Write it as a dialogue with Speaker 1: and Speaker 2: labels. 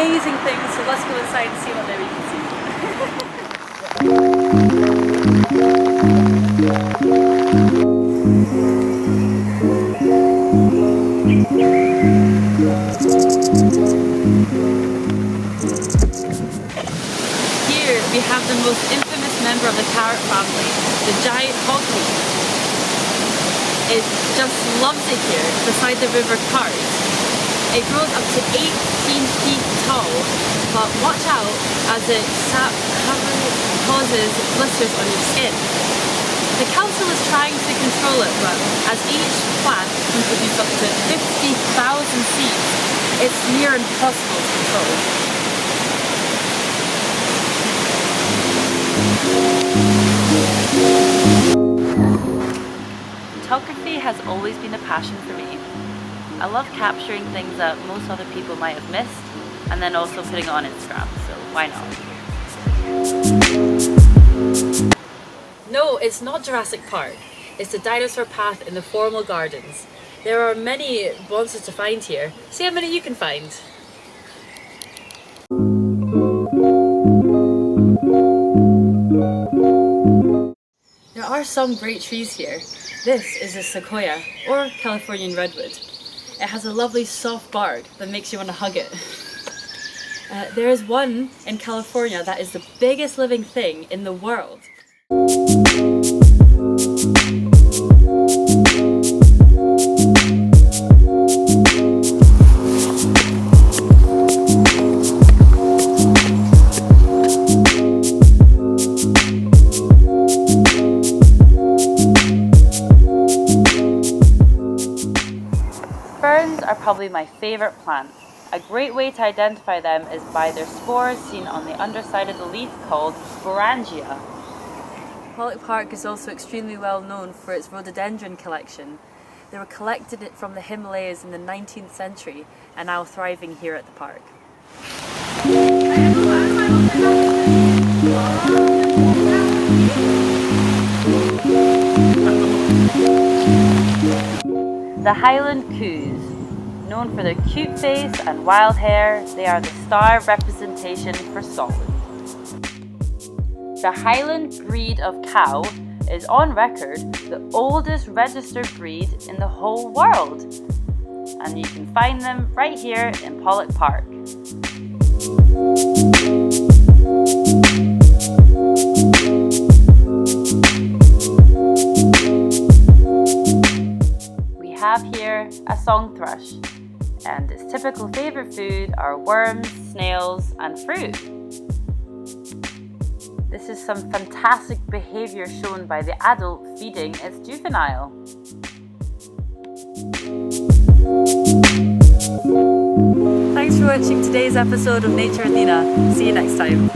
Speaker 1: amazing things, so let's go inside and see what there we can see. Here we have the most infamous member of the carrot family, the giant hogweed. It just loves it here beside the river Cart. It grows up to 18 feet tall, but watch out as its sap causes blisters on your skin. The council is trying to control it, but as each plant can produce up to 50,000 seeds, it's near impossible to control. Photography has always been a passion for me. I love capturing things that most other people might have missed and then also putting it on Instagram, so why not? No, it's not Jurassic Park. It's the dinosaur path in the Formal Gardens. There are many monsters to find here. See how many you can find. There are some great trees here. This is a sequoia, or Californian redwood. It has a lovely soft bark that makes you want to hug it. There is one in California that is the biggest living thing in the world. Ferns are probably my favourite plant. A great way to identify them is by their spores seen on the underside of the leaf called sporangia. Pollock Park is also extremely well known for its rhododendron collection. They were collected from the Himalayas in the 19th century and now thriving here at the park. The Highland Coos. Known for their cute face and wild hair, they are the star representation for Scotland. The Highland breed of cow is on record the oldest registered breed in the whole world. And you can find them right here in Pollock Park. We have here a song thrush, and its typical favourite food are worms, snails and fruit. This is some fantastic behaviour shown by the adult feeding its juvenile. Thanks for watching today's episode of Nature with Nina. See you next time.